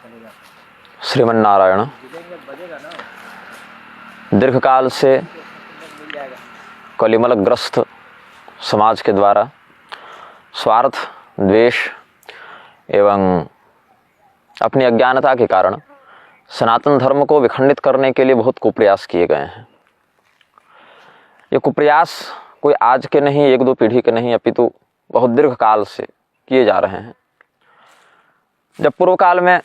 श्रीमन्नारायण दीर्घकाल से कलिमलग्रस्त समाज के द्वारा स्वार्थ, द्वेष एवं अपनी अज्ञानता के कारण सनातन धर्म को विखंडित करने के लिए बहुत कुप्रयास किए गए हैं। ये कुप्रयास कोई आज के नहीं, एक दो पीढ़ी के नहीं, अपितु बहुत दीर्घ काल से किए जा रहे हैं। जब पूर्व काल में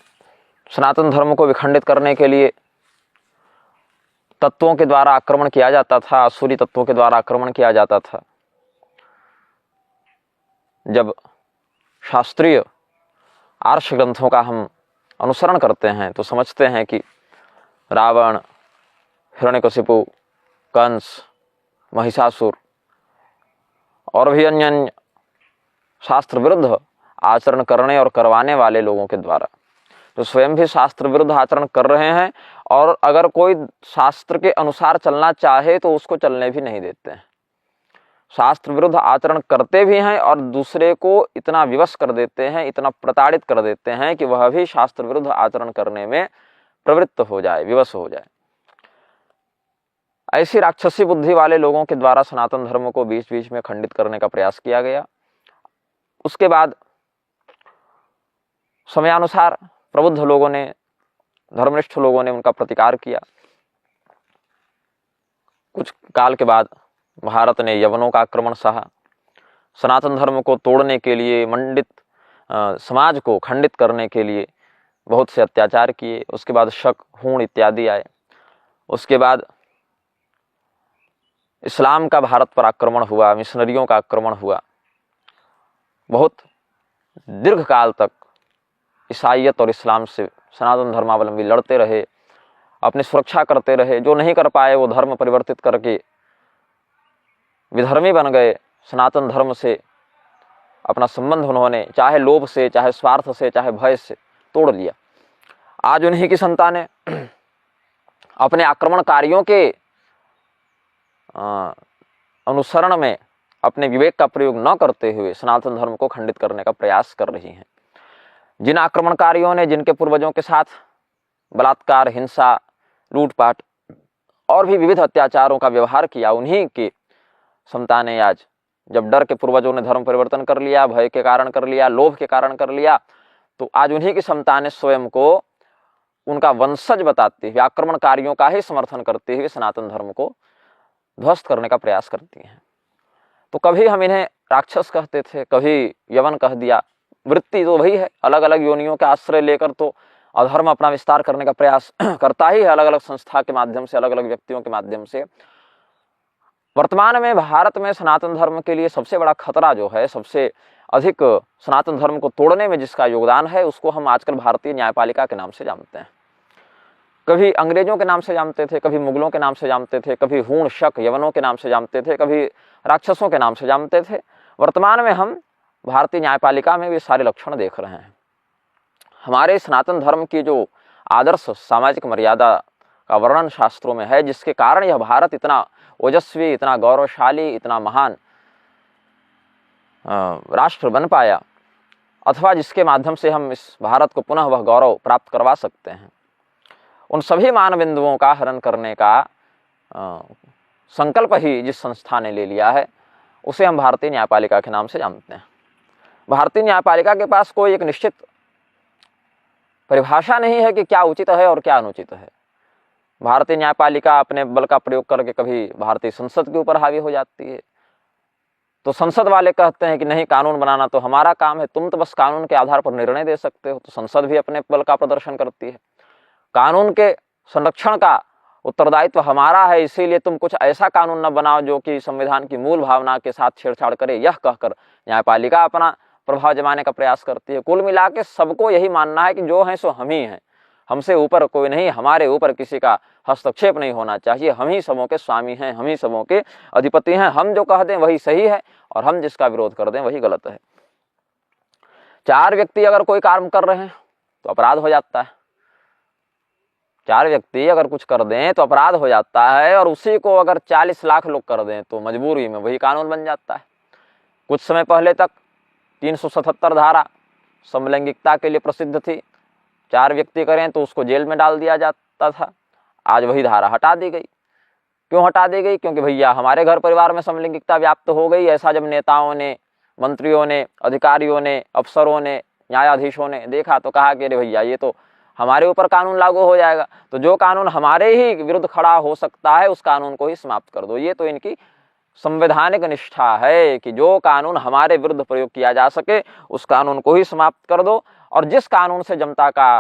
सनातन धर्म को विखंडित करने के लिए तत्वों के द्वारा आक्रमण किया जाता था, आसुरी तत्वों के द्वारा आक्रमण किया जाता था, जब शास्त्रीय आर्ष ग्रंथों का हम अनुसरण करते हैं तो समझते हैं कि रावण, हिरण्यकशिपु, कंस, महिषासुर और भी अन्य शास्त्र विरुद्ध आचरण करने और करवाने वाले लोगों के द्वारा, जो स्वयं भी शास्त्र विरुद्ध आचरण कर रहे हैं और अगर कोई शास्त्र के अनुसार चलना चाहे तो उसको चलने भी नहीं देते हैं। शास्त्र विरुद्ध आचरण करते भी हैं और दूसरे को इतना विवश कर देते हैं, इतना प्रताड़ित कर देते हैं कि वह भी शास्त्र विरुद्ध आचरण करने में प्रवृत्त हो जाए, विवश हो जाए। ऐसी राक्षसी बुद्धि वाले लोगों के द्वारा सनातन धर्म को बीच बीच में खंडित करने का प्रयास किया गया। उसके बाद समयानुसार प्रबुद्ध लोगों ने, धर्मनिष्ठ लोगों ने उनका प्रतिकार किया। कुछ काल के बाद भारत ने यवनों का आक्रमण सहा। सनातन धर्म को तोड़ने के लिए, मंडित समाज को खंडित करने के लिए बहुत से अत्याचार किए। उसके बाद शक, हूण इत्यादि आए। उसके बाद इस्लाम का भारत पर आक्रमण हुआ, मिशनरियों का आक्रमण हुआ। बहुत दीर्घ काल तक ईसाईयत और इस्लाम से सनातन धर्मावलंबी लड़ते रहे, अपनी सुरक्षा करते रहे। जो नहीं कर पाए वो धर्म परिवर्तित करके विधर्मी बन गए। सनातन धर्म से अपना संबंध उन्होंने चाहे लोभ से, चाहे स्वार्थ से, चाहे भय से तोड़ लिया। आज उन्हीं की संतानें अपने आक्रमणकारियों के अनुसरण में अपने विवेक का प्रयोग न करते हुए सनातन धर्म को खंडित करने का प्रयास कर रही हैं। जिन आक्रमणकारियों ने जिनके पूर्वजों के साथ बलात्कार, हिंसा, लूटपाट और भी विविध अत्याचारों का व्यवहार किया, उन्हीं की संतानें आज, जब डर के पूर्वजों ने धर्म परिवर्तन कर लिया, भय के कारण कर लिया, लोभ के कारण कर लिया, तो आज उन्हीं की संतानें स्वयं को उनका वंशज बताते हुए, आक्रमणकारियों का ही समर्थन करते हुए सनातन धर्म को ध्वस्त करने का प्रयास करती हैं। तो कभी हम इन्हें राक्षस कहते थे, कभी यवन कह दिया। वृत्ति तो वही है, अलग अलग योनियों के आश्रय लेकर तो अधर्म अपना विस्तार करने का प्रयास करता ही है, अलग अलग संस्था के माध्यम से, अलग अलग व्यक्तियों के माध्यम से। वर्तमान में भारत में सनातन धर्म के लिए सबसे बड़ा खतरा जो है, सबसे अधिक सनातन धर्म को तोड़ने में जिसका योगदान है, उसको हम आजकल भारतीय न्यायपालिका के नाम से जानते हैं। कभी अंग्रेजों के नाम से जानते थे, कभी मुगलों के नाम से जानते थे, कभी हूण, शक, यवनों के नाम से जानते थे, कभी राक्षसों के नाम से जानते थे। वर्तमान में हम भारतीय न्यायपालिका में भी सारे लक्षण देख रहे हैं। हमारे सनातन धर्म की जो आदर्श सामाजिक मर्यादा का वर्णन शास्त्रों में है, जिसके कारण यह भारत इतना ओजस्वी, इतना गौरवशाली, इतना महान राष्ट्र बन पाया, अथवा जिसके माध्यम से हम इस भारत को पुनः वह गौरव प्राप्त करवा सकते हैं, उन सभी मानबिंदुओं का हरण करने का संकल्प ही जिस संस्था ने ले लिया है, उसे हम भारतीय न्यायपालिका के नाम से जानते हैं। भारतीय न्यायपालिका के पास कोई एक निश्चित परिभाषा नहीं है कि क्या उचित है और क्या अनुचित है। भारतीय न्यायपालिका अपने बल का प्रयोग करके कभी भारतीय संसद के ऊपर हावी हो जाती है, तो संसद वाले कहते हैं कि नहीं, कानून बनाना तो हमारा काम है, तुम तो बस कानून के आधार पर निर्णय दे सकते हो। तो संसद भी अपने बल का प्रदर्शन करती है, कानून के संरक्षण का उत्तरदायित्व हमारा है, इसीलिए तुम कुछ ऐसा कानून न बनाओ जो कि संविधान की मूल भावना के साथ छेड़छाड़ करे। यह कहकर न्यायपालिका अपना प्रभाव जमाने का प्रयास करती है। कुल मिला के सबको यही मानना है कि जो है सो हम ही हैं, हमसे ऊपर कोई नहीं, हमारे ऊपर किसी का हस्तक्षेप नहीं होना चाहिए, हम ही सबों के स्वामी हैं, हम ही सबों के अधिपति हैं, हम जो कह दें वही सही है और हम जिसका विरोध कर दें वही गलत है। चार व्यक्ति अगर कोई काम कर रहे हैं तो अपराध हो जाता है, चार व्यक्ति अगर कुछ कर दें तो अपराध हो जाता है, और उसी को अगर 40 लाख लोग कर दें तो मजबूरी में वही कानून बन जाता है। कुछ समय पहले तक 377 धारा समलैंगिकता के लिए प्रसिद्ध थी, 4 व्यक्ति करें तो उसको जेल में डाल दिया जाता था। आज वही धारा हटा दी गई। क्यों हटा दी गई? क्योंकि भैया हमारे घर परिवार में समलैंगिकता व्याप्त हो गई। ऐसा जब नेताओं ने, मंत्रियों ने, अधिकारियों ने, अफसरों ने, न्यायाधीशों ने देखा तो कहा कि अरे भैया ये तो हमारे ऊपर कानून लागू हो जाएगा, तो जो कानून हमारे ही विरुद्ध खड़ा हो सकता है उस कानून को ही समाप्त कर दो। ये तो इनकी संवैधानिक निष्ठा है कि जो कानून हमारे विरुद्ध प्रयोग किया जा सके उस कानून को ही समाप्त कर दो, और जिस कानून से जनता का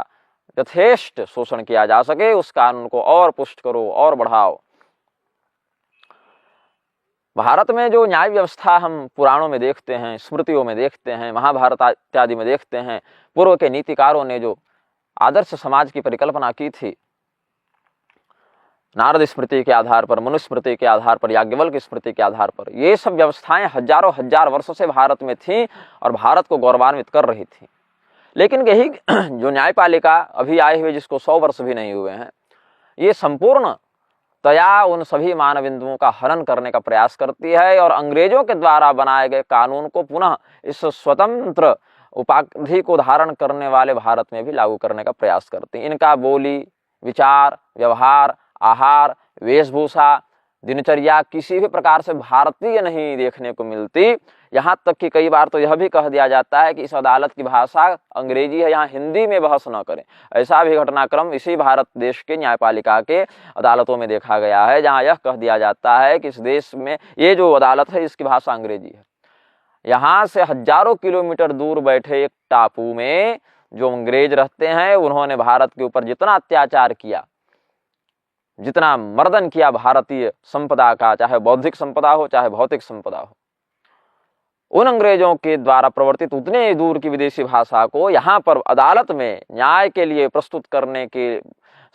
यथेष्ट शोषण किया जा सके उस कानून को और पुष्ट करो और बढ़ाओ। भारत में जो न्याय व्यवस्था हम पुराणों में देखते हैं, स्मृतियों में देखते हैं, महाभारत इत्यादि में देखते हैं, पूर्व के नीतिकारों ने जो आदर्श समाज की परिकल्पना की थी, नारद स्मृति के आधार पर, मनुस्मृति के आधार पर, याज्ञवल्क्य की स्मृति के आधार पर, ये सब व्यवस्थाएं हजारों हजार वर्षों से भारत में थीं और भारत को गौरवान्वित कर रही थी। लेकिन यही जो न्यायपालिका अभी आए हुए, जिसको 100 वर्ष भी नहीं हुए हैं, ये संपूर्ण तया उन सभी मानव बिंदुओं का हनन करने का प्रयास करती है और अंग्रेजों के द्वारा बनाए गए कानून को पुनः इस स्वतंत्र उपाधि को धारण करने वाले भारत में भी लागू करने का प्रयास करती है। इनका बोली, विचार, व्यवहार, आहार, वेशभूषा, दिनचर्या किसी भी प्रकार से भारतीय नहीं देखने को मिलती। यहाँ तक कि कई बार तो यह भी कह दिया जाता है कि इस अदालत की भाषा अंग्रेजी है, यहाँ हिंदी में बहस न करें। ऐसा भी घटनाक्रम इसी भारत देश के न्यायपालिका के अदालतों में देखा गया है, जहाँ यह कह दिया जाता है कि इस देश में ये जो अदालत है इसकी भाषा अंग्रेजी है। यहाँ से हजारों किलोमीटर दूर बैठे एक टापू में जो अंग्रेज रहते हैं, उन्होंने भारत के ऊपर जितना अत्याचार किया, जितना मर्दन किया भारतीय संपदा का, चाहे बौद्धिक संपदा हो चाहे भौतिक संपदा हो, उन अंग्रेजों के द्वारा प्रवर्तित उतने दूर की विदेशी भाषा को यहाँ पर अदालत में न्याय के लिए प्रस्तुत करने के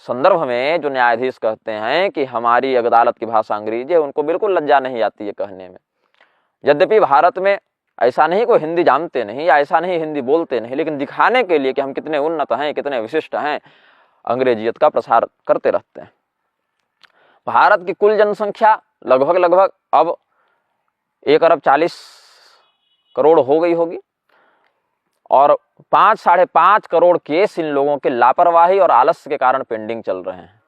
संदर्भ में जो न्यायाधीश कहते हैं कि हमारी अदालत की भाषा अंग्रेजी है, उनको बिल्कुल लज्जा नहीं आती है कहने में। यद्यपि भारत में ऐसा नहीं कोई हिंदी जानते नहीं या ऐसा नहीं हिंदी बोलते नहीं, लेकिन दिखाने के लिए कि हम कितने उन्नत हैं, कितने विशिष्ट हैं, अंग्रेजियत का प्रसार करते रहते हैं। भारत की कुल जनसंख्या लगभग अब 1 अरब 40 करोड़ हो गई होगी और 5-5.5 करोड़ केस इन लोगों के लापरवाही और आलस्य के कारण पेंडिंग चल रहे हैं।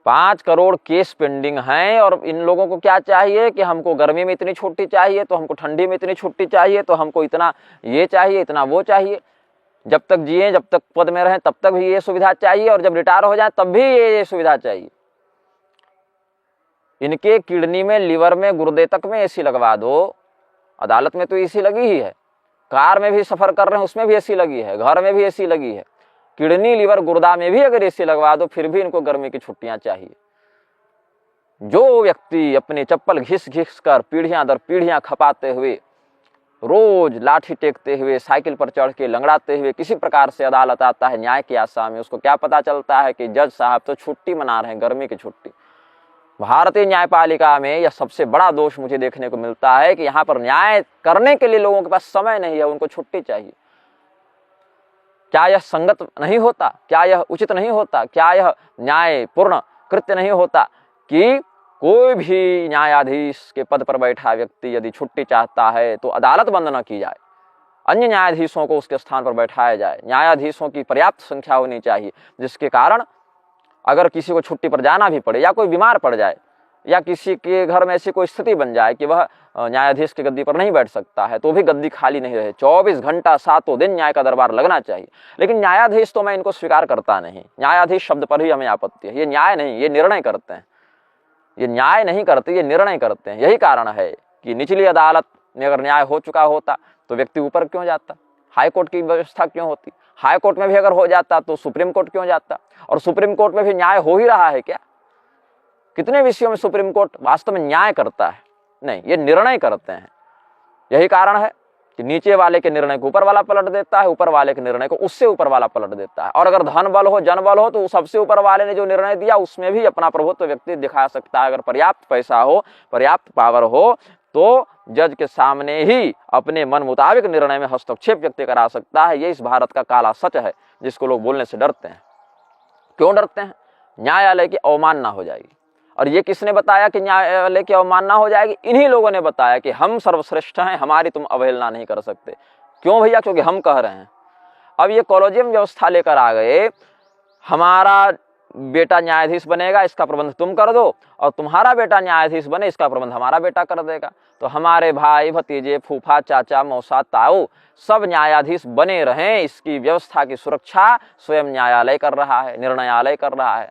5 करोड़ केस पेंडिंग हैं और इन लोगों को क्या चाहिए कि हमको गर्मी में इतनी छुट्टी चाहिए, तो हमको ठंडी में इतनी छुट्टी चाहिए, तो हमको इतना ये चाहिए, इतना वो चाहिए। जब तक जिए, जब तक पद में रहें तब तक भी ये सुविधा चाहिए और जब रिटायर हो जाए तब भी ये सुविधा चाहिए। इनके किडनी में, लीवर में, गुर्दे तक में एसी लगवा दो। अदालत में तो एसी लगी ही है, कार में भी सफर कर रहे हैं उसमें भी एसी लगी है, घर में भी एसी लगी है, किडनी, लीवर, गुर्दा में भी अगर एसी लगवा दो फिर भी इनको गर्मी की छुट्टियां चाहिए। जो व्यक्ति अपनी चप्पल घिस घिस कर पीढ़ियां दर पीढ़ियां खपाते हुए, रोज लाठी टेकते हुए, साइकिल पर चढ़ के लंगड़ाते हुए किसी प्रकार से अदालत आता है न्याय की आशा में, उसको क्या पता चलता है कि जज साहब तो छुट्टी मना रहे हैं, गर्मी की छुट्टी। भारतीय न्यायपालिका में यह सबसे बड़ा दोष मुझे देखने को मिलता है कि यहाँ पर न्याय करने के लिए लोगों के पास समय नहीं है, उनको छुट्टी चाहिए। क्या यह संगत नहीं होता? क्या यह उचित नहीं होता? क्या यह न्यायपूर्ण कृत्य नहीं होता कि कोई भी न्यायाधीश के पद पर बैठा व्यक्ति यदि छुट्टी चाहता है तो अदालत बंद न की जाए, अन्य न्यायाधीशों को उसके स्थान पर बैठाया जाए। न्यायाधीशों की पर्याप्त संख्या होनी चाहिए, जिसके कारण अगर किसी को छुट्टी पर जाना भी पड़े या कोई बीमार पड़ जाए या किसी के घर में ऐसी कोई स्थिति बन जाए कि वह न्यायाधीश की गद्दी पर नहीं बैठ सकता है, तो भी गद्दी खाली नहीं रहे। 24 घंटा 7 दिन न्याय का दरबार लगना चाहिए। लेकिन न्यायाधीश तो मैं इनको स्वीकार करता नहीं। न्यायाधीश शब्द पर ही हमें आपत्ति है। ये न्याय नहीं, ये निर्णय करते हैं। ये न्याय नहीं करते, ये निर्णय करते हैं। यही कारण है कि निचली अदालत में अगर न्याय हो चुका होता तो व्यक्ति ऊपर क्यों जाता? हाई कोर्ट की व्यवस्था क्यों होती? हाई कोर्ट में भी अगर हो जाता तो सुप्रीम कोर्ट क्यों जाता? और सुप्रीम कोर्ट में भी न्याय हो ही रहा है क्या? कितने विषयों में सुप्रीम कोर्ट वास्तव में न्याय करता है? नहीं, ये निर्णय करते हैं। यही कारण है कि नीचे वाले के निर्णय को ऊपर वाला पलट देता है, ऊपर वाले के निर्णय को उससे ऊपर वाला पलट देता है। और अगर धन बल हो, जन बल हो, तो सबसे ऊपर वाले ने जो निर्णय दिया उसमें भी अपना प्रभुत्व व्यक्ति दिखा सकता है। अगर पर्याप्त पैसा हो, पर्याप्त पावर हो, तो जज के सामने ही अपने मन मुताबिक निर्णय में हस्तक्षेप व्यक्ति करा सकता है। ये इस भारत का काला सच है, जिसको लोग बोलने से डरते हैं। क्यों डरते हैं? न्यायालय की अवमानना हो जाएगी। और ये किसने बताया कि न्यायालय की अवमानना हो जाएगी? इन्हीं लोगों ने बताया कि हम सर्वश्रेष्ठ हैं, हमारी तुम अवहेलना नहीं कर सकते। क्यों भैया? क्योंकि हम कह रहे हैं। अब ये कॉलेजियम व्यवस्था लेकर आ गए, हमारा बेटा न्यायाधीश बनेगा, इसका प्रबंध तुम कर दो, और तुम्हारा बेटा न्यायाधीश बने, इसका प्रबंध हमारा बेटा कर देगा। तो हमारे भाई भतीजे, फूफा, चाचा, मौसा, ताऊ सब न्यायाधीश बने रहें, इसकी व्यवस्था की सुरक्षा स्वयं न्यायालय कर रहा है, निर्णयालय कर रहा है।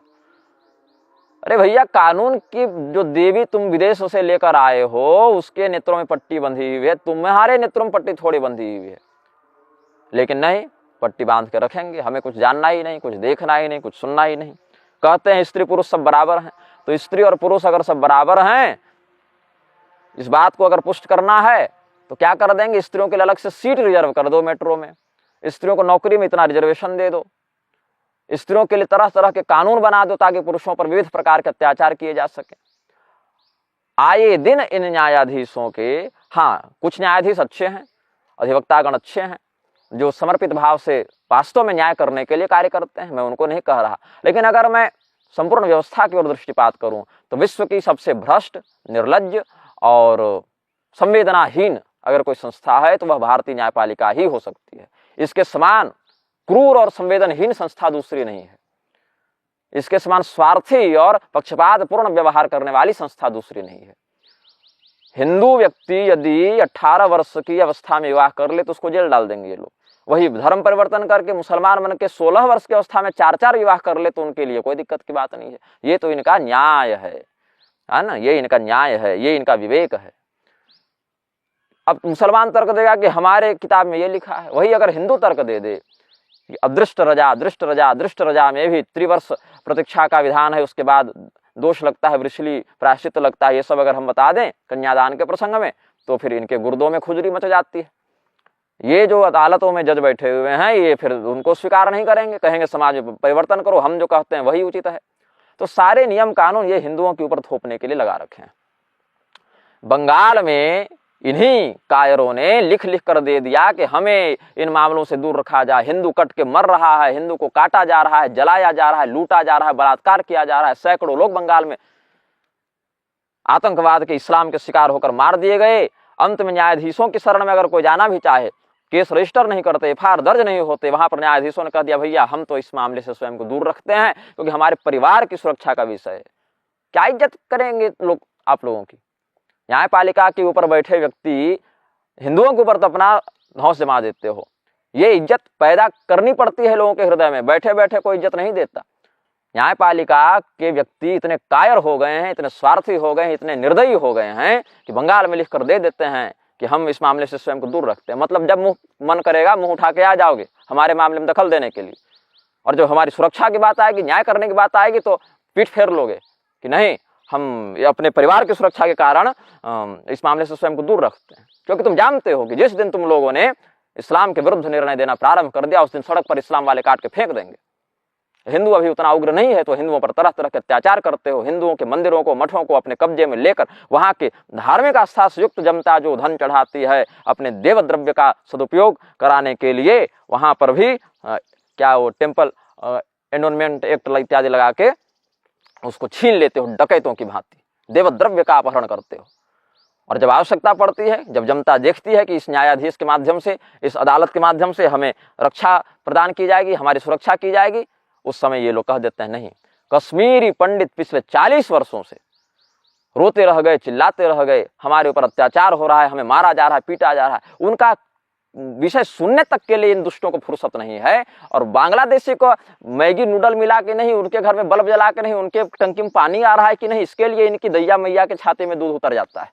अरे भैया, कानून की जो देवी तुम विदेशों से लेकर आए हो, उसके नेत्रों में पट्टी बंधी हुई है, तुम्हारे नेत्रों में पट्टी थोड़ी बंधी हुई है। लेकिन नहीं, पट्टी बांध के रखेंगे, हमें कुछ जानना ही नहीं, कुछ देखना ही नहीं, कुछ सुनना ही नहीं। कहते हैं स्त्री पुरुष सब बराबर हैं, तो स्त्री और पुरुष अगर सब बराबर हैं, इस बात को अगर पुष्ट करना है तो क्या कर देंगे, स्त्रियों के लिए अलग से सीट रिजर्व कर दो मेट्रो में, स्त्रियों को नौकरी में इतना रिजर्वेशन दे दो, स्त्रियों के लिए तरह तरह के कानून बना दो ताकि पुरुषों पर विविध प्रकार के अत्याचार किए जा सके। आए दिन इन न्यायाधीशों के, हाँ कुछ न्यायाधीश अच्छे हैं, अधिवक्तागण अच्छे हैं, जो समर्पित भाव से वास्तव में न्याय करने के लिए कार्य करते हैं, मैं उनको नहीं कह रहा। लेकिन अगर मैं संपूर्ण व्यवस्था की ओर दृष्टिपात करूं तो विश्व की सबसे भ्रष्ट, निर्लज्ज और संवेदनाहीन अगर कोई संस्था है तो वह भारतीय न्यायपालिका ही हो सकती है। इसके समान क्रूर और संवेदनहीन संस्था दूसरी नहीं है, इसके समान स्वार्थी और पक्षपातपूर्ण व्यवहार करने वाली संस्था दूसरी नहीं है। हिंदू व्यक्ति यदि 18 वर्ष की अवस्था में विवाह कर ले तो उसको जेल डाल देंगे ये लोग। वही धर्म परिवर्तन करके मुसलमान बन के 16 वर्ष की अवस्था में 4-4 विवाह कर ले तो उनके लिए कोई दिक्कत की बात नहीं है। ये तो इनका न्याय है ना, ये इनका न्याय है, ये इनका विवेक है। अब मुसलमान तर्क देगा कि हमारे किताब में ये लिखा है, वही अगर हिंदू तर्क दे दे कि अदृष्ट रजा, दृष्ट रजा, दृष्ट रजा में भी त्रिवर्ष प्रतीक्षा का विधान है, उसके बाद दोष लगता है, वृषली प्रायश्चित लगता है, ये सब अगर हम बता दें कन्यादान के प्रसंग में तो फिर इनके गुर्दों में खुजली मच जाती है। ये जो अदालतों में जज बैठे हुए हैं ये फिर उनको स्वीकार नहीं करेंगे, कहेंगे समाज में परिवर्तन करो, हम जो कहते हैं वही उचित है। तो सारे नियम कानून ये हिंदुओं के ऊपर थोपने के लिए लगा रखे हैं। बंगाल में इन्हीं कायरों ने लिख लिख कर दे दिया कि हमें इन मामलों से दूर रखा जाए, हिंदू कट के मर रहा है, हिंदू को काटा जा रहा है, जलाया जा रहा है, लूटा जा रहा है, बलात्कार किया जा रहा है। सैकड़ों लोग बंगाल में आतंकवाद के, इस्लाम के शिकार होकर मार दिए गए। अंत में न्यायाधीशों की शरण में अगर कोई जाना भी चाहे, केस रजिस्टर नहीं करते, FIR दर्ज नहीं होते, वहां पर न्यायाधीशों ने कह दिया भैया हम तो इस मामले से स्वयं को दूर रखते हैं क्योंकि हमारे परिवार की सुरक्षा का विषय है। क्या इज्जत करेंगे लोग आप लोगों की? न्यायपालिका के ऊपर बैठे व्यक्ति हिंदुओं के ऊपर तो अपना धौंस जमा देते हो। ये इज्जत पैदा करनी पड़ती है लोगों के हृदय में, बैठे बैठे कोई इज्जत नहीं देता। न्यायपालिका के व्यक्ति इतने कायर हो गए हैं, इतने स्वार्थी हो गए हैं, इतने निर्दयी हो गए हैं कि बंगाल में लिख कर दे देते हैं कि हम इस मामले से स्वयं को दूर रखते हैं। मतलब जब मुंह मन करेगा मुंह उठा के आ जाओगे हमारे मामले में दखल देने के लिए, और जब हमारी सुरक्षा की बात आएगी, न्याय करने की बात आएगी तो पीठ फेर लोगे कि नहीं, हम अपने परिवार की सुरक्षा के कारण इस मामले से स्वयं को दूर रखते हैं। क्योंकि तुम जानते हो कि जिस दिन तुम लोगों ने इस्लाम के विरुद्ध निर्णय देना प्रारंभ कर दिया उस दिन सड़क पर इस्लाम वाले काट के फेंक देंगे। हिंदू अभी उतना उग्र नहीं है तो हिंदुओं पर तरह तरह के अत्याचार करते हो, हिंदुओं के मंदिरों को, मठों को अपने कब्जे में लेकर वहां के धार्मिक आस्था से युक्त जनता जो धन चढ़ाती है अपने देव द्रव्य का सदुपयोग कराने के लिए, वहां पर भी क्या वो टेम्पल एंडोनमेंट एक्ट इत्यादि लगा के उसको छीन लेते हो, डकैतों की भांति देव द्रव्य का अपहरण करते हो। और जब आवश्यकता पड़ती है, जब जनता देखती है कि इस न्यायाधीश के माध्यम से, इस अदालत के माध्यम से हमें रक्षा प्रदान की जाएगी, हमारी सुरक्षा की जाएगी, उस समय ये लोग कह देते हैं नहीं। कश्मीरी पंडित पिछले 40 वर्षों से रोते रह गए, चिल्लाते रह गए, हमारे ऊपर अत्याचार हो रहा है, हमें मारा जा रहा है, पीटा जा रहा है। उनका विषय सुनने तक के लिए इन दुष्टों को फुर्सत नहीं है। और बांग्लादेशी को मैगी नूडल मिला के नहीं, उनके घर में बल्ब जला के नहीं, उनके टंकी में पानी आ रहा है कि नहीं, इसके लिए इनकी दैया मैया के छाते में दूध उतर जाता है।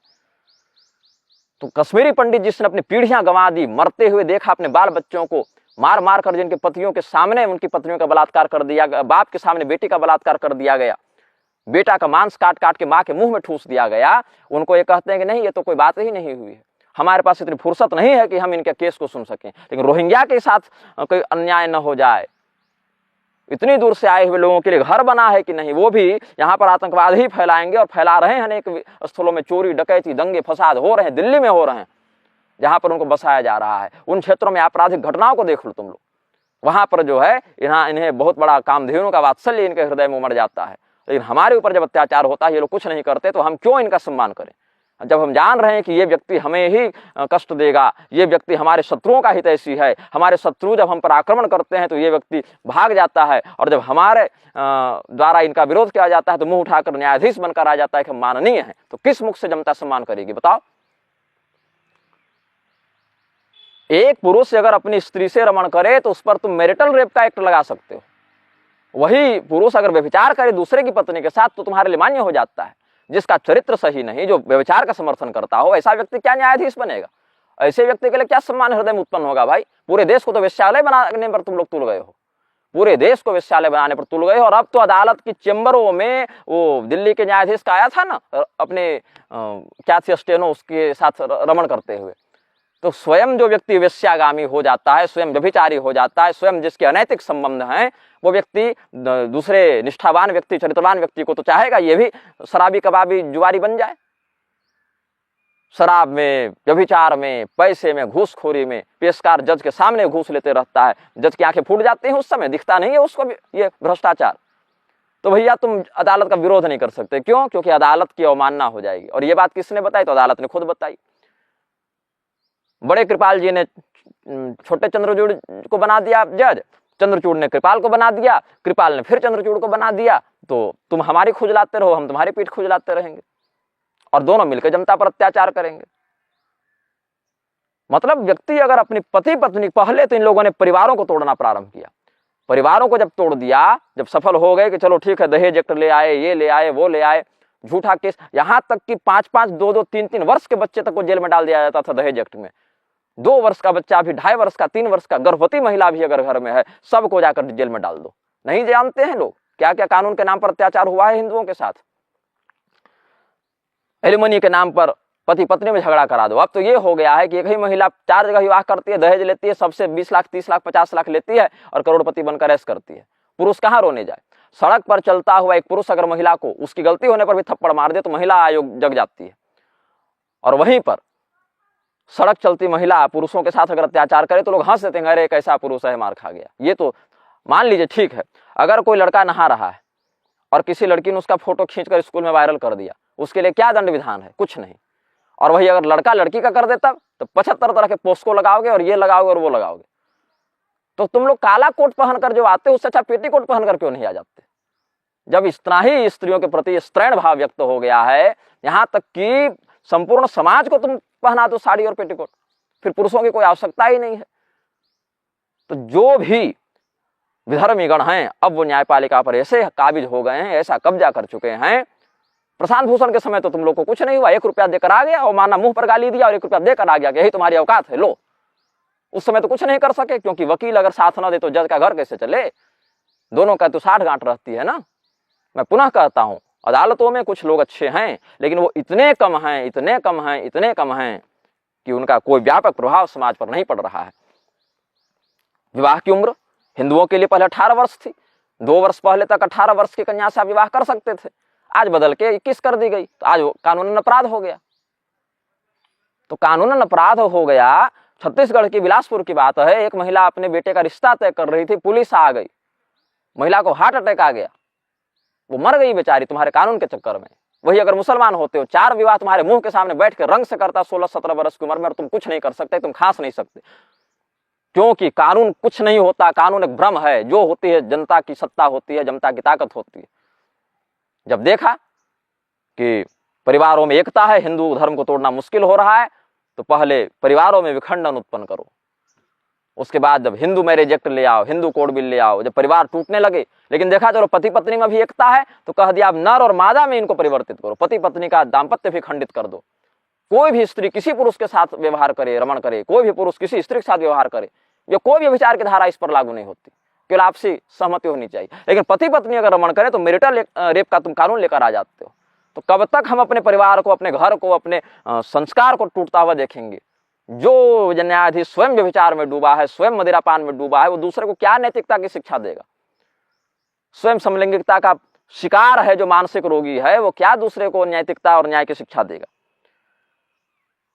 तो कश्मीरी पंडित जिसने अपनी पीढ़ियां गंवा दी, मरते हुए देखा अपने बाल बच्चों को मार मार कर, जिनके पतियों के सामने उनकी पत्नियों का बलात्कार कर दिया गया, बाप के सामने बेटी का बलात्कार कर दिया गया, बेटा का मांस काट काट के माँ के मुंह में ठूस दिया गया, उनको ये कहते हैं कि नहीं ये तो कोई बात ही नहीं हुई है, हमारे पास इतनी फुर्सत नहीं है कि हम इनके केस को सुन सकें। लेकिन रोहिंग्या के साथ कोई अन्याय न हो जाए, इतनी दूर से आए हुए लोगों के लिए घर बना है कि नहीं, वो भी यहाँ पर आतंकवाद ही फैलाएंगे और फैला रहे हैं। अनेक स्थलों में चोरी डकैती दंगे फसाद हो रहे हैं, दिल्ली में हो रहे हैं जहाँ पर उनको बसाया जा रहा है। उन क्षेत्रों में आपराधिक घटनाओं को देख लो तुम लोग, वहां पर जो है इन्हें बहुत बड़ा कामधेनु का वात्सल्य इनके हृदय में उमड़ जाता है। लेकिन हमारे ऊपर जब अत्याचार होता है ये लोग कुछ नहीं करते, तो हम क्यों इनका सम्मान करें? जब हम जान रहे हैं कि ये व्यक्ति हमें ही कष्ट देगा, ये व्यक्ति हमारे शत्रुओं का हितैषी है, हमारे शत्रु जब हम पर आक्रमण करते हैं तो ये व्यक्ति भाग जाता है, और जब हमारे द्वारा इनका विरोध किया जाता है तो मुंह उठाकर न्यायाधीश बनकर आ जाता है कि हम माननीय हैं, तो किस मुख से जनता सम्मान करेगी बताओ। एक पुरुष अगर अपनी स्त्री से रमण करे तो उस पर तुम मैरिटल रेप का एक्ट लगा सकते हो। वही पुरुष अगर व्यभिचार करे दूसरे की पत्नी के साथ तो तुम्हारे लिए मान्य हो जाता है। जिसका चरित्र सही नहीं, जो व्यभिचार का समर्थन करता हो, ऐसा व्यक्ति क्या न्यायाधीश बनेगा? ऐसे व्यक्ति के लिए क्या सम्मान हृदय में उत्पन्न होगा? भाई, पूरे देश को तो वेश्यालय बनाने पर तुम लोग तुल गए हो, पूरे देश को वेश्यालय बनाने पर तुल गए हो। और अब तो अदालत की चेंबरों में वो दिल्ली के न्यायाधीश का आया था ना, अपने क्या थी स्टेनो, उसके साथ रमण करते हुए। तो स्वयं जो व्यक्ति वेश्यागामी हो जाता है, स्वयं व्यभिचारी हो जाता है, स्वयं जिसके अनैतिक संबंध हैं, वो व्यक्ति दूसरे निष्ठावान व्यक्ति, चरित्रवान व्यक्ति को तो चाहेगा ये भी शराबी कबाबी जुआरी बन जाए। शराब में, व्यभिचार में, पैसे में, घूसखोरी में पेशकार जज के सामने घूस लेते रहता है, जज की आंखें फूट जाती हैं उस समय, दिखता नहीं है उसको भी ये भ्रष्टाचार। तो भैया तुम अदालत का विरोध नहीं कर सकते, क्यों? क्योंकि अदालत की अवमानना हो जाएगी। और ये बात किसने बताई? तो अदालत ने खुद बताई। बड़े कृपाल जी ने छोटे चंद्रचूड़ को बना दिया जज, चंद्रचूड़ ने कृपाल को बना दिया, कृपाल ने फिर चंद्रचूड़ को बना दिया। तो तुम हमारी खुजलाते रहो, हम तुम्हारी पीठ खुजलाते रहेंगे, और दोनों मिलकर जनता पर अत्याचार करेंगे। मतलब व्यक्ति अगर अपनी पति पत्नी, पहले तो इन लोगों ने परिवारों को तोड़ना प्रारंभ किया, परिवारों को जब तोड़ दिया, जब सफल हो गए कि चलो ठीक है दहेज एक्ट ले आए, ये ले आए, वो ले आए, झूठा केस, यहां तक कि 5-5, 2-2, 3-3 वर्ष के बच्चे तक को जेल में डाल दिया जाता था दहेज एक्ट में। 2 वर्ष का बच्चा भी, 2.5 वर्ष का, 3 वर्ष का, गर्भवती महिला भी अगर घर में है, सबको जाकर जेल में डाल दो। नहीं जानते हैं लोग क्या क्या कानून के नाम पर अत्याचार हुआ है हिंदुओं के साथ। एलिमनी के नाम पर पति पत्नी में झगड़ा करा दो। अब तो ये हो गया है कि एक ही महिला 4 जगह विवाह करती है, दहेज लेती है, सबसे 20 लाख, 30 लाख, 50 लाख लेती है और करोड़पति बनकर ऐश करती है। पुरुष कहाँ रोने जाए? सड़क पर चलता हुआ एक पुरुष अगर महिला को उसकी गलती होने पर भी थप्पड़ मार दे तो महिला आयोग जग जाती है। और वहीं पर सड़क चलती महिला पुरुषों के साथ अगर अत्याचार करे तो लोग हंस देते हैं, अरे कैसा पुरुष है, मार खा गया। ये तो मान लीजिए ठीक है, अगर कोई लड़का नहा रहा है और किसी लड़की ने उसका फोटो खींचकर स्कूल में वायरल कर दिया, उसके लिए क्या दंड विधान है? कुछ नहीं। और वही अगर लड़का लड़की का कर देता तो 75 तरह के पोस्को लगाओगे और ये लगाओगे और वो लगाओगे। तो तुम लोग काला कोट पहनकर जो आते हो उससे अच्छा पेटीकोट पहनकर क्यों नहीं आ जाते? जब इतना ही स्त्रियों के प्रति स्त्रैण भाव व्यक्त हो गया है, यहाँ तक कि संपूर्ण समाज को तुम पहना दो साड़ी और पेटीकोट, फिर पुरुषों की कोई आवश्यकता ही नहीं है। तो जो भी विधर्मीगण हैं अब वो न्यायपालिका पर ऐसे काबिज हो गए हैं, ऐसा कब्जा कर चुके हैं। प्रशांत भूषण के समय तो तुम लोग को कुछ नहीं हुआ, 1 रुपया देकर आ गया और माना मुंह पर गाली दिया और 1 रुपया देकर आ गया कि यही तुम्हारी औकात है, लो। उस समय तो कुछ नहीं कर सके, क्योंकि वकील अगर साथ ना दे तो जज का घर कैसे चले? दोनों का तो 60 गांठ रहती है ना। मैं पुनः कहता हूं, अदालतों में कुछ लोग अच्छे हैं, लेकिन वो इतने कम हैं, इतने कम हैं, इतने कम हैं कि उनका कोई व्यापक प्रभाव समाज पर नहीं पड़ रहा है। विवाह की उम्र हिंदुओं के लिए पहले 18 वर्ष थी। 2 वर्ष पहले तक 18 वर्ष की कन्या से विवाह कर सकते थे, आज बदल के 21 कर दी गई, तो आज वो कानूनन अपराध हो गया। तो कानूनन अपराध हो गया। छत्तीसगढ़ की बिलासपुर की बात है, एक महिला अपने बेटे का रिश्ता तय कर रही थी, पुलिस आ गई, महिला को हार्ट अटैक आ गया, वो मर गई बेचारी तुम्हारे कानून के चक्कर में। वही अगर मुसलमान होते हो, 4 विवाह तुम्हारे मुंह के सामने बैठ के रंग से करता 16-17 वर्ष की उम्र में, और तुम कुछ नहीं कर सकते, तुम खांस नहीं सकते, क्योंकि कानून कुछ नहीं होता, कानून एक भ्रम है। जो होती है जनता की सत्ता होती है, जनता की ताकत होती है। जब देखा कि परिवारों में एकता है, हिंदू धर्म को तोड़ना मुश्किल हो रहा है, तो पहले परिवारों में विखंडन उत्पन्न करो। उसके बाद जब हिंदू मैरिज एक्ट ले आओ, हिंदू कोड बिल ले आओ, जब परिवार टूटने लगे, लेकिन देखा चलो पति पत्नी में भी एकता है, तो कह दिया अब नर और मादा में इनको परिवर्तित करो, पति पत्नी का दाम्पत्य भी खंडित कर दो। कोई भी स्त्री किसी पुरुष के साथ व्यवहार करे, रमण करे, कोई भी पुरुष किसी स्त्री के साथ व्यवहार करे, या कोई भी विचार की धारा इस पर लागू नहीं होती, केवल आपसी सहमति होनी चाहिए। लेकिन पति पत्नी अगर रमण करे तो मैरिटल रेप का तुम कानून लेकर आ जाते हो। तो कब तक हम अपने परिवार को, अपने घर को, अपने संस्कार को टूटता हुआ देखेंगे? जो न्यायाधीश स्वयं व्यभिचार में डूबा है, स्वयं मदिरापान में डूबा है, वो दूसरे को क्या नैतिकता की शिक्षा देगा? स्वयं समलैंगिकता का शिकार है जो मानसिक रोगी है, वो क्या दूसरे को नैतिकता और न्याय की शिक्षा देगा?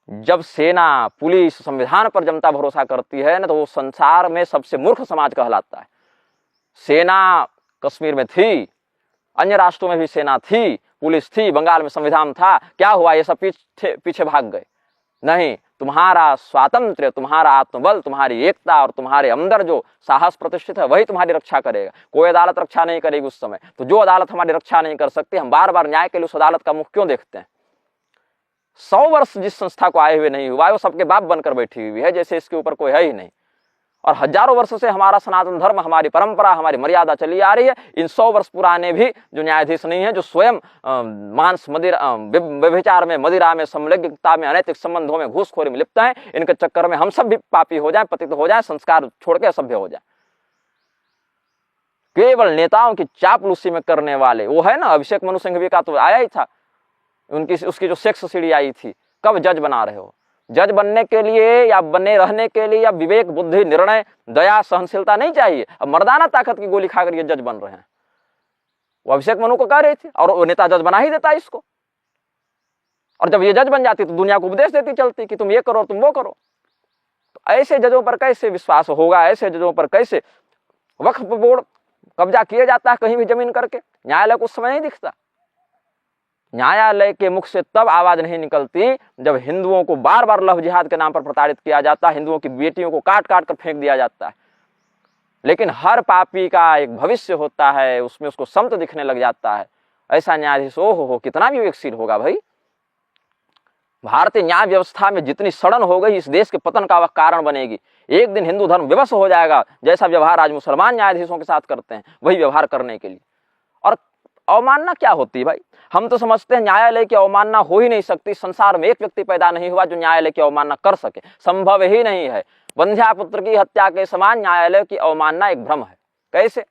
जब सेना, पुलिस, संविधान पर जनता भरोसा करती है ना, तो वो संसार में सबसे मूर्ख समाज कहलाता है। सेना कश्मीर में थी, अन्य राष्ट्रों में भी सेना थी, पुलिस थी, बंगाल में संविधान था, क्या हुआ? ये सब पीछे भाग गए। नहीं, तुम्हारा स्वातंत्र्य, तुम्हारा आत्मबल, तुम्हारी एकता और तुम्हारे अंदर जो साहस प्रतिष्ठित है वही तुम्हारी रक्षा करेगा। कोई अदालत रक्षा नहीं करेगी उस समय। तो जो अदालत हमारी रक्षा नहीं कर सकती, हम बार बार न्याय के लिए उस अदालत का मुख क्यों देखते हैं? 100 वर्ष जिस संस्था को आए हुए नहीं हुआ, वो सबके बाप बनकर बैठी हुई है, जैसे इसके ऊपर कोई है ही नहीं। और हजारों वर्षों से हमारा सनातन धर्म, हमारी परंपरा, हमारी मर्यादा चली आ रही है। इन 100 वर्ष पुराने भी जो न्यायाधीश नहीं है, जो स्वयं मांस, मदिरा, व्यभिचार में, मदिरा में, समलैंगिकता में, अनैतिक संबंधों में, घूसखोरी में लिप्त हैं, इनके चक्कर में हम सब भी पापी हो जाएं, पतित हो जाएं, संस्कार छोड़ के असभ्य हो जाएं। केवल नेताओं की चापलूसी में करने वाले वो है ना, अभिषेक मनु सिंघवी का तो आया ही था, उसकी जो सेक्स सीढ़ी आई थी। कब जज बना रहे हो? जज बनने के लिए या बने रहने के लिए या विवेक, बुद्धि, निर्णय, दया, सहनशीलता नहीं चाहिए। अब मर्दाना ताकत की गोली खाकर ये जज बन रहे हैं। वो अभिषेक मनु को कह रही थी और वो नेता जज बना ही देता इसको। और जब ये जज बन जाती तो दुनिया को उपदेश देती चलती कि तुम ये करो, तुम वो करो। तो ऐसे जजों पर कैसे विश्वास होगा? ऐसे जजों पर कैसे? वक्फ बोर्ड कब्जा किया जाता है कहीं भी जमीन करके, न्यायालय को उस समय नहीं दिखता। न्यायालय के मुख से तब आवाज नहीं निकलती जब हिंदुओं को बार बार लव जिहाद के नाम पर प्रताड़ित किया जाता है, हिंदुओं की बेटियों को काट काट कर फेंक दिया जाता है। लेकिन हर पापी का एक भविष्य होता है, उसमें उसको संत दिखने लग जाता है। ऐसा न्यायाधीश हो कितना विवेकशील होगा भाई। भारतीय न्याय व्यवस्था में जितनी सड़न हो गई, इस देश के पतन का वह कारण बनेगी। एक दिन हिंदू धर्म विवश हो जाएगा। जैसा व्यवहार आज मुसलमान न्यायाधीशों के साथ करते हैं वही व्यवहार करने के लिए। और अवमानना क्या होती है भाई? हम तो समझते हैं न्यायालय की अवमानना हो ही नहीं सकती। संसार में एक व्यक्ति पैदा नहीं हुआ जो न्यायालय की अवमानना कर सके, संभव ही नहीं है। बंध्यापुत्र की हत्या के समान न्यायालय की अवमानना एक भ्रम है। कैसे?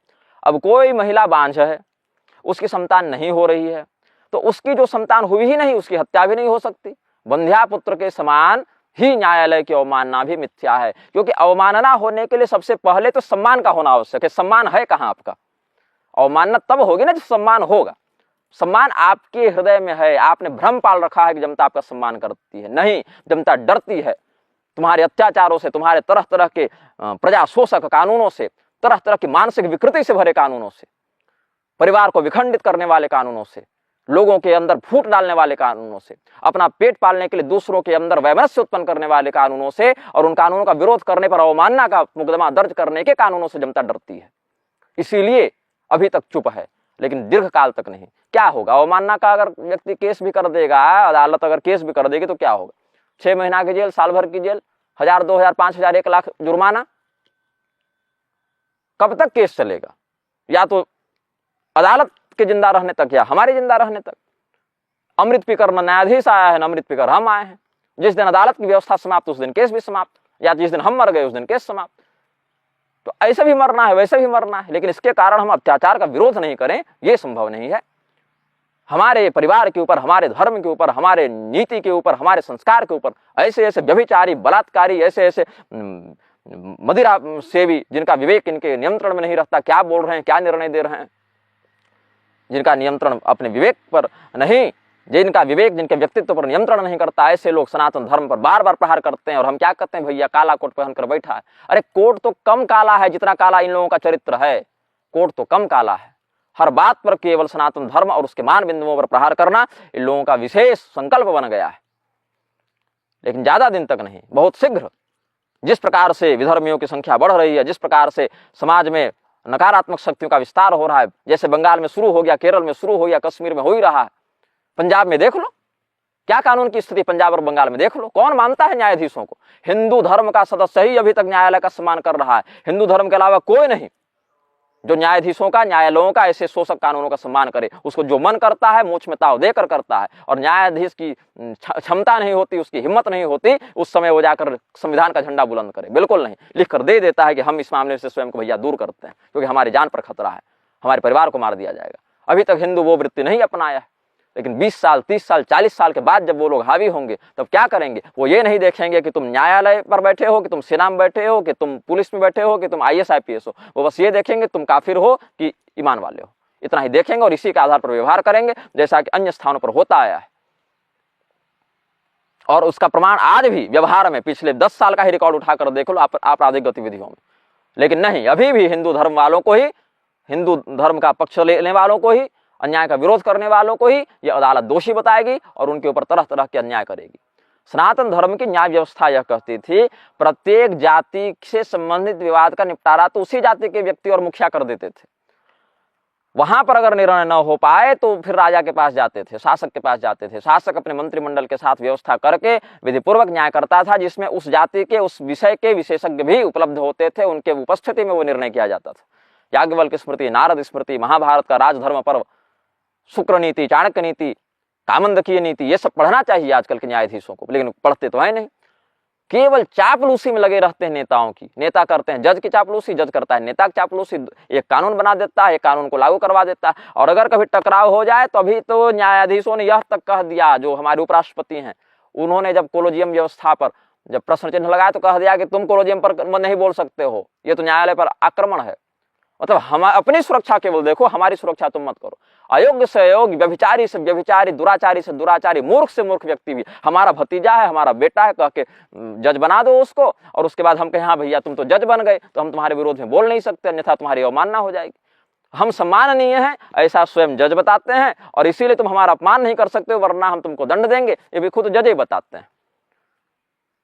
अब कोई महिला बांझ है, उसकी संतान नहीं हो रही है, तो उसकी जो संतान हुई ही नहीं, उसकी हत्या भी नहीं हो सकती। बंध्यापुत्र के समान ही न्यायालय की अवमानना भी मिथ्या है, क्योंकि अवमानना होने के लिए सबसे पहले तो सम्मान का होना आवश्यक है। सम्मान है कहाँ आपका? अवमानना तब होगी ना जब सम्मान होगा। सम्मान आपके हृदय में है। आपने भ्रम पाल रखा है कि जनता आपका सम्मान करती है। नहीं, जनता डरती है तुम्हारे अत्याचारों से, तुम्हारे तरह तरह के प्रजा शोषक कानूनों से, तरह तरह की मानसिक विकृति से भरे कानूनों से, परिवार को विखंडित करने वाले कानूनों से, लोगों के अंदर फूट डालने वाले कानूनों से, अपना पेट पालने के लिए दूसरों के अंदर वैमनस्य उत्पन्न करने वाले कानूनों से, और उन कानूनों का विरोध करने पर अवमानना का मुकदमा दर्ज करने के कानूनों से जनता डरती है। इसीलिए अभी तक चुप है, लेकिन दीर्घ काल तक नहीं। क्या होगा? अवमानना का अगर व्यक्ति केस भी कर देगा, अदालत अगर केस भी कर देगी तो क्या होगा? 6 महीना की जेल, साल भर की जेल, 1000, 2000, 5000, 1 लाख जुर्माना। कब तक केस चलेगा? या तो अदालत के जिंदा रहने तक या हमारे जिंदा रहने तक। अमृत पीकर न्यायाधीश आया है, अमृत पीकर हम आए हैं। जिस दिन अदालत की व्यवस्था समाप्त उस दिन केस भी समाप्त, या जिस दिन हम मर गए उस दिन केस समाप्त। तो ऐसे भी मरना है, वैसे भी मरना है, लेकिन इसके कारण हम अत्याचार का विरोध नहीं करें, यह संभव नहीं है। हमारे परिवार के ऊपर, हमारे धर्म के ऊपर, हमारे नीति के ऊपर, हमारे संस्कार के ऊपर ऐसे ऐसे व्यभिचारी, बलात्कारी, ऐसे ऐसे मदिरा सेवी, जिनका विवेक इनके नियंत्रण में नहीं रहता, क्या बोल रहे हैं, क्या निर्णय दे रहे हैं, जिनका नियंत्रण अपने विवेक पर नहीं, जिनका विवेक जिनके व्यक्तित्व पर नियंत्रण नहीं करता, ऐसे लोग सनातन धर्म पर बार बार प्रहार करते हैं। और हम क्या कहते हैं? भैया काला कोट पहनकर बैठा है। अरे कोट तो कम काला है जितना काला इन लोगों का चरित्र है। कोट तो कम काला है। हर बात पर केवल सनातन धर्म और उसके मान बिंदुओं पर प्रहार करना इन लोगों का विशेष संकल्प बन गया है। लेकिन ज्यादा दिन तक नहीं, बहुत शीघ्र। जिस प्रकार से विधर्मियों की संख्या बढ़ रही है, जिस प्रकार से समाज में नकारात्मक शक्तियों का विस्तार हो रहा है, जैसे बंगाल में शुरू हो गया, केरल में शुरू हो गया, कश्मीर में हो ही रहा है, पंजाब में देख लो क्या कानून की स्थिति, पंजाब और बंगाल में देख लो। कौन मानता है न्यायाधीशों को? हिंदू धर्म का सदस्य ही अभी तक न्यायालय का सम्मान कर रहा है। हिंदू धर्म के अलावा कोई नहीं जो न्यायाधीशों का, न्यायालयों का, ऐसे शोषक कानूनों का सम्मान करे। उसको जो मन करता है मूंछ में ताव देकर करता है। और न्यायाधीश की क्षमता नहीं होती, उसकी हिम्मत नहीं होती, उस समय वो जाकर संविधान का झंडा बुलंद करे। बिल्कुल नहीं, लिख कर दे देता है कि हम इस मामले से स्वयं को भैया दूर करते हैं, क्योंकि हमारी जान पर खतरा है, हमारे परिवार को मार दिया जाएगा। अभी तक हिंदू वो वृत्ति नहीं अपनाया है। लेकिन 20 साल, 30 साल, 40 साल के बाद जब वो लोग हावी होंगे तब क्या करेंगे? वो ये नहीं देखेंगे कि तुम न्यायालय पर बैठे हो, कि तुम सेना में बैठे हो, कि तुम पुलिस में बैठे हो, कि तुम IAS IPS हो। वो बस ये देखेंगे तुम काफिर हो कि ईमान वाले हो। इतना ही देखेंगे और इसी के आधार पर व्यवहार करेंगे, जैसा कि अन्य स्थानों पर होता आया है। और उसका प्रमाण आज भी व्यवहार में पिछले 10 साल का ही रिकॉर्ड उठाकर देख लो आपराधिक गतिविधियों में। लेकिन नहीं, अभी भी हिंदू धर्म वालों को ही, हिंदू धर्म का पक्ष लेने वालों को ही अन्याय का विरोध करने वालों को ही यह अदालत दोषी बताएगी और उनके ऊपर तरह तरह के अन्याय करेगी। सनातन धर्म की न्याय व्यवस्था यह कहती थी, प्रत्येक जाति से संबंधित विवाद का निपटारा तो उसी जाति के व्यक्ति और मुखिया कर देते थे। वहां पर अगर निर्णय न हो पाए तो फिर राजा के पास जाते थे, शासक के पास जाते थे। शासक अपने मंत्रिमंडल के साथ व्यवस्था करके विधिपूर्वक न्याय करता था, जिसमें उस जाति के उस विषय के विशेषज्ञ भी उपलब्ध होते थे, उनके उपस्थिति में वो निर्णय किया जाता था। याज्ञवल्क्य स्मृति, नारद स्मृति, महाभारत का राजधर्म पर्व, शुक्र नीति, चाणक्य नीति, कामंदकीय नीति, ये सब पढ़ना चाहिए आजकल के न्यायाधीशों को, लेकिन पढ़ते तो है नहीं। केवल चापलूसी में लगे रहते हैं नेताओं की। नेता करते हैं जज की चापलूसी, जज करता है नेता की चापलूसी। एक कानून बना देता है, एक कानून को लागू करवा देता है, और अगर कभी टकराव हो जाए तो अभी तो न्यायाधीशों ने यह तक कह दिया, जो हमारे उपराष्ट्रपति हैं, उन्होंने जब कोलोजियम व्यवस्था पर जब प्रश्न चिन्ह लगाया तो कह दिया कि तुम कोलोजियम पर नहीं बोल सकते हो, ये तो न्यायालय पर आक्रमण है। मतलब हम अपनी सुरक्षा केवल देखो, हमारी सुरक्षा तुम मत करो। अयोग्य से अयोग्य, व्यभिचारी से व्यभिचारी, दुराचारी से दुराचारी, मूर्ख से मूर्ख व्यक्ति भी हमारा भतीजा है, हमारा बेटा है कह के जज बना दो उसको, और उसके बाद हम कहें हाँ भैया तुम तो जज बन गए तो हम तुम्हारे विरोध में बोल नहीं सकते, अन्यथा तुम्हारी अवमानना हो जाएगी। हम सम्माननीय हैं ऐसा स्वयं जज बताते हैं, और इसीलिए तुम हमारा अपमान नहीं कर सकते वरना हम तुमको दंड देंगे, ये भी खुद जज ही बताते हैं।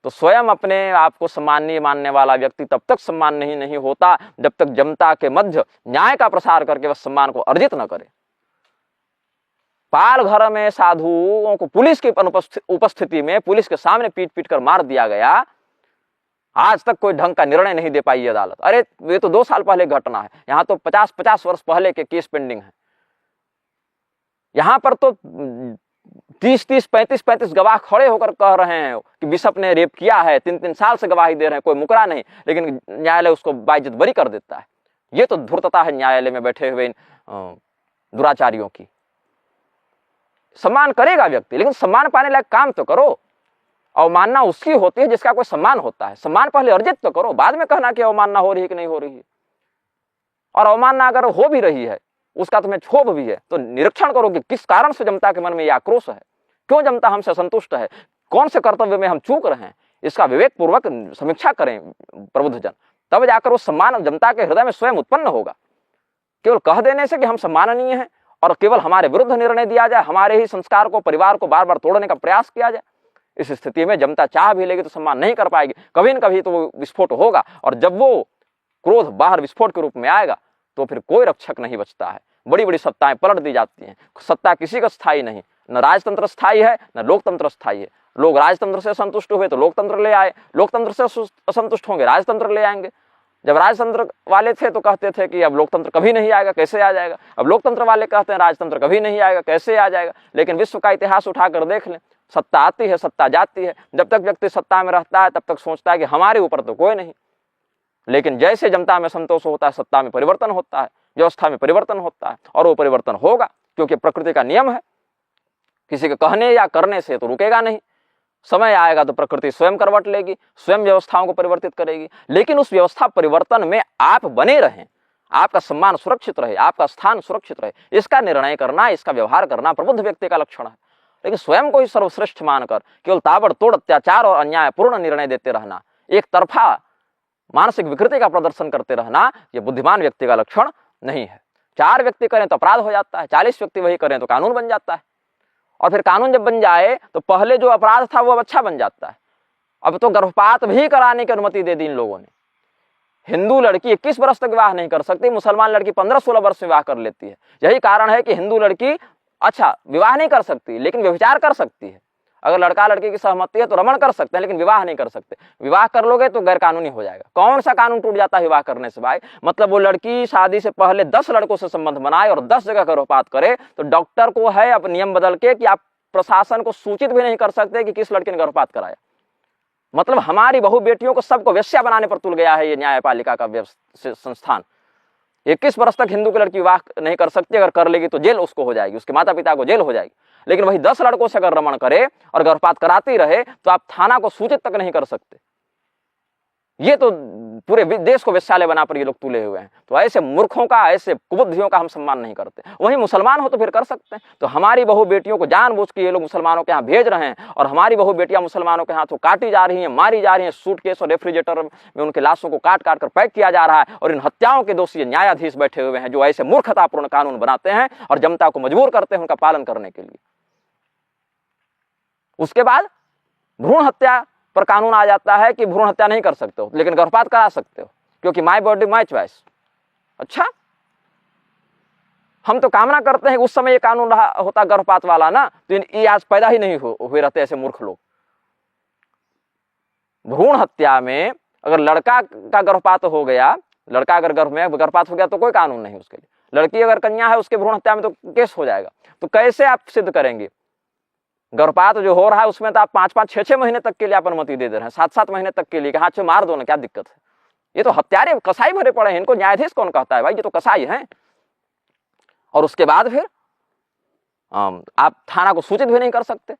तो स्वयं अपने आप को सम्माननीय मानने वाला व्यक्ति तब तक सम्माननीय नहीं होता जब तक जनता के मध्य न्याय का प्रसार करके वह सम्मान को अर्जित न करे। पाल घर में साधुओं को पुलिस की उपस्थिति में पुलिस के सामने पीट पीट कर मार दिया गया, आज तक कोई ढंग का निर्णय नहीं दे पाई अदालत। अरे ये तो 2 साल पहले घटना है, यहाँ तो 50-50 वर्ष पहले के केस पेंडिंग है। यहाँ पर तो 30-30, 35-35 गवाह खड़े होकर कह रहे हैं कि बिशप ने रेप किया है, 3-3 साल से गवाही दे रहे हैं, कोई मुकरा नहीं, लेकिन न्यायालय उसको बाइज्जत बरी कर देता है। ये तो धूर्तता है न्यायालय में बैठे हुए इन दुराचारियों की। सम्मान करेगा व्यक्ति, लेकिन सम्मान पाने लायक काम तो करो। अवमानना उसकी होती है जिसका कोई सम्मान होता है। सम्मान पहले अर्जित तो करो, बाद में कहना कि अवमानना हो रही है कि नहीं हो रही है। और अवमानना अगर हो भी रही है, उसका तुम्हें क्षोभ भी है, तो निरीक्षण करो कि किस कारण से जनता के मन में यह आक्रोश है, क्यों जनता हमसे संतुष्ट है, कौन से कर्तव्य में हम चूक रहे हैं। इसका विवेक पूर्वक समीक्षा करें प्रबुद्धजन, तब जाकर वो सम्मान जनता के हृदय में स्वयं उत्पन्न होगा। केवल कह देने से कि हम सम्माननीय हैं और केवल हमारे विरुद्ध निर्णय दिया जाए, हमारे ही संस्कार को, परिवार को बार बार तोड़ने का प्रयास किया जाए, इस स्थिति में जनता चाह भी लेगी तो सम्मान नहीं कर पाएगी। कभी न कभी तो वो विस्फोट होगा, और जब वो क्रोध बाहर विस्फोट के रूप में आएगा तो फिर कोई रक्षक नहीं बचता है। बड़ी बड़ी सत्ताएं पलट दी जाती हैं। सत्ता किसी का स्थायी नहीं, न राजतंत्र स्थायी है न लोकतंत्र स्थायी है। लोग राजतंत्र से संतुष्ट हुए तो लोकतंत्र ले आए, लोकतंत्र से असंतुष्ट होंगे राजतंत्र ले आएंगे। जब राजतंत्र वाले थे तो कहते थे कि अब लोकतंत्र कभी नहीं आएगा, कैसे आ जाएगा। अब लोकतंत्र वाले कहते हैं राजतंत्र कभी नहीं आएगा, कैसे आ जाएगा। लेकिन विश्व का इतिहास उठाकर देख लें, सत्ता आती है, सत्ता जाती है। जब तक व्यक्ति सत्ता में रहता है तब तक सोचता है कि हमारे ऊपर तो कोई नहीं, लेकिन जैसे जनता में संतोष होता है, सत्ता में परिवर्तन होता है, व्यवस्था में परिवर्तन होता है, और वो परिवर्तन होगा क्योंकि प्रकृति का नियम है। किसी के कहने या करने से तो रुकेगा नहीं। समय आएगा तो प्रकृति स्वयं करवट लेगी, स्वयं व्यवस्थाओं को परिवर्तित करेगी। लेकिन उस व्यवस्था परिवर्तन में आप बने रहें, आपका सम्मान सुरक्षित रहे, आपका स्थान सुरक्षित रहे, इसका निर्णय करना, इसका व्यवहार करना प्रबुद्ध व्यक्ति का लक्षण है। लेकिन स्वयं को ही सर्वश्रेष्ठ मानकर केवल ताबड़तोड़ अत्याचार और अन्यायपूर्ण निर्णय देते रहना, एक तरफा मानसिक विकृति का प्रदर्शन करते रहना, यह बुद्धिमान व्यक्ति का लक्षण नहीं है। 4 व्यक्ति करें तो अपराध हो जाता है, 40 व्यक्ति वही करें तो कानून बन जाता है। और फिर कानून जब बन जाए तो पहले जो अपराध था वो अब अच्छा बन जाता है। अब तो गर्भपात भी कराने की अनुमति दे दी इन लोगों ने। हिंदू लड़की 21 वर्ष तक विवाह नहीं कर सकती, मुसलमान लड़की 15-16 वर्ष में विवाह कर लेती है। यही कारण है कि हिंदू लड़की अच्छा विवाह नहीं कर सकती लेकिन व्यभिचार कर सकती है। अगर लड़का लड़की की सहमति है तो रमण कर सकते हैं, लेकिन विवाह नहीं कर सकते। विवाह कर लोगे तो गैर कानूनी हो जाएगा। कौन सा कानून टूट जाता है विवाह करने से भाई? मतलब वो लड़की शादी से पहले 10 लड़कों से संबंध बनाए और 10 जगह गर्भपात करे तो डॉक्टर को है अब नियम बदल के कि आप प्रशासन को सूचित भी नहीं कर सकते कि किस लड़के ने गर्भपात कराया। मतलब हमारी बहु बेटियों को सबको वेश्या बनाने पर तुल गया है ये न्यायपालिका का संस्थान। 21 वर्ष तक हिंदू की लड़की विवाह नहीं कर सकती, अगर कर लेगी तो जेल उसको हो जाएगी, उसके माता पिता को जेल हो जाएगी। लेकिन वही 10 लड़कों से अगर रमण करे और गर्भपात कराती रहे तो आप थाना को सूचित तक नहीं कर सकते। ये तो पूरे देश को वेश्यालय बना पर ये लोग तुले हुए हैं। तो ऐसे मूर्खों का, ऐसे कुबुद्धियों का हम सम्मान नहीं करते। वहीं मुसलमान हो तो फिर कर सकते हैं। तो हमारी बहू बेटियों को जानबूझ के ये लोग मुसलमानों के यहाँ भेज रहे हैं और हमारी बहू बेटियां मुसलमानों के हाथों काटी जा रही हैं, मारी जा रही हैं, सूटकेस और रेफ्रिजरेटर में उनके लाशों को काट काट कर पैक किया जा रहा है। और इन हत्याओं के दोषी न्यायाधीश बैठे हुए हैं जो ऐसे मूर्खतापूर्ण कानून बनाते हैं और जनता को मजबूर करते हैं उनका पालन करने के लिए। उसके बाद भ्रूण हत्या पर कानून आ जाता है कि भ्रूण हत्या नहीं कर सकते हो लेकिन गर्भपात करा सकते हो, क्योंकि माय बॉडी माय चॉइस। अच्छा, हम तो कामना करते हैं उस समय ये कानून रहा होता गर्भपात वाला ना, तो ये आज पैदा ही नहीं हुए रहते ऐसे मूर्ख लोग। भ्रूण हत्या में अगर लड़का का गर्भपात हो गया, लड़का अगर गर्भपात हो गया तो कोई कानून नहीं उसके लिए। लड़की अगर कन्या है उसके भ्रूण हत्या में तो केस हो जाएगा। तो कैसे आप सिद्ध करेंगे? गर्भपात जो हो रहा है उसमें तो आप 5-5, 6-6 महीने तक के लिए आप अनुमति दे रहे हैं, 7-7 महीने तक के लिए, हाथ से मार दो ना, क्या दिक्कत है? ये तो हत्यारे कसाई भरे पड़े हैं, इनको न्यायाधीश कौन कहता है भाई? ये तो कसाई हैं। और उसके बाद फिर आप थाना को सूचित भी नहीं कर सकते,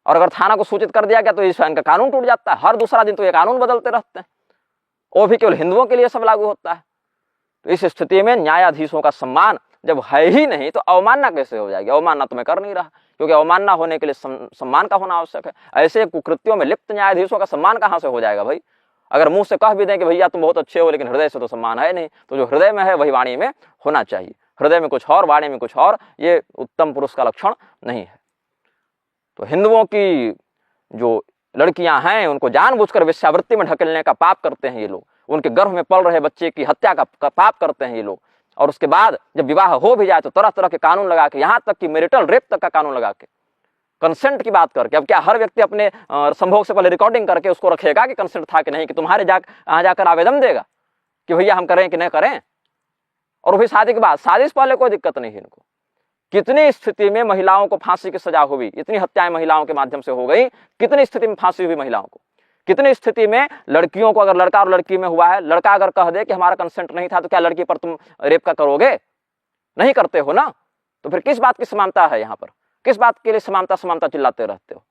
और अगर थाना को सूचित कर दिया गया तो इनका कानून टूट जाता है। हर दूसरा दिन तो ये कानून बदलते रहते हैं, वो भी केवल हिंदुओं के लिए सब लागू होता है। तो इस स्थिति में न्यायाधीशों का सम्मान जब है ही नहीं तो अवमानना कैसे हो जाएगी? अवमानना तो मैं कर नहीं रहा, क्योंकि अवमानना होने के लिए सम्मान का होना आवश्यक है। ऐसे कुकृत्यों में लिप्त न्यायाधीशों का सम्मान कहां से हो जाएगा भाई? अगर मुंह से कह भी दें कि भैया तुम बहुत अच्छे हो, लेकिन हृदय से तो सम्मान है नहीं। तो जो हृदय में है वही वाणी में होना चाहिए। हृदय में कुछ और, वाणी में कुछ और, ये उत्तम पुरुष का लक्षण नहीं है। तो हिंदुओं की जो लड़कियां हैं उनको जानबूझकर वेश्यावृत्ति में ढकेलने का पाप करते हैं ये लोग। उनके गर्भ में पल रहे बच्चे की हत्या का पाप करते हैं ये लोग। और उसके बाद जब विवाह हो भी जाए तो तरह तरह के कानून लगा के, यहां तक कि मैरिटल रेप तक का कानून लगा के, कंसेंट की बात करके। अब क्या हर व्यक्ति अपने संभोग से पहले रिकॉर्डिंग करके उसको रखेगा कि कंसेंट था कि नहीं, कि तुम्हारे यहाँ जाकर आवेदन देगा कि भैया हम करें कि नहीं करें? और भी शादी के बाद, शादी से पहले कोई दिक्कत नहीं है इनको। कितनी स्थिति में महिलाओं को फांसी की सजा हुई, इतनी हत्याएं महिलाओं के माध्यम से हो गई। कितनी स्थिति में फांसी हुई महिलाओं को, कितनी स्थिति में लड़कियों को, अगर लड़का और लड़की में हुआ है, लड़का अगर कह दे कि हमारा कंसेंट नहीं था, तो क्या लड़की पर तुम रेप का करोगे? नहीं करते हो ना। तो फिर किस बात की समानता है यहाँ पर? किस बात के लिए समानता समानता चिल्लाते रहते हो?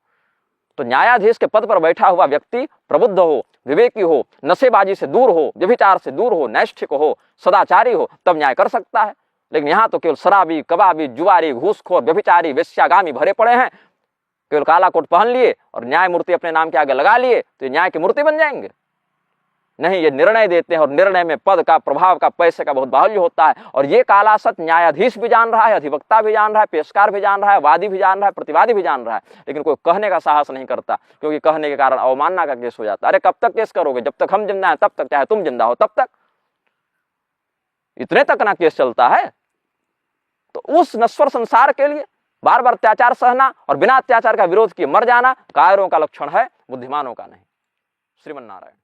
तो न्यायाधीश के पद पर बैठा हुआ व्यक्ति प्रबुद्ध हो, विवेकी हो, नशेबाजी से दूर हो, व्यभिचार से दूर हो, नैष्ठिक हो, सदाचारी हो, तब न्याय कर सकता है। लेकिन यहाँ तो केवल शराबी, कबाबी, जुआरी, घूसखोर, व्यभिचारी, वेश्यागामी भरे पड़े हैं। केवल काला कोट पहन लिए और न्यायमूर्ति अपने नाम के आगे लगा लिए तो ये न्याय की मूर्ति बन जाएंगे? नहीं, ये निर्णय देते हैं और निर्णय में पद का, प्रभाव का, पैसे का बहुत बाहुल्य होता है। और ये काला सत्य न्यायाधीश भी जान रहा है, अधिवक्ता भी जान रहा है, पेशकार भी जान रहा है, वादी भी जान रहा है, प्रतिवादी भी जान रहा है, लेकिन कोई कहने का साहस नहीं करता, क्योंकि कहने के कारण अवमानना का केस हो जाता है। अरे कब तक केस करोगे? जब तक हम जिंदा हैं तब तक, चाहे तुम जिंदा हो तब तक, इतने तक ना केस चलता है। तो उस नश्वर संसार के लिए बार बार अत्याचार सहना और बिना अत्याचार का विरोध किए मर जाना कायरों का लक्षण है, बुद्धिमानों का नहीं। श्रीमन नारायण।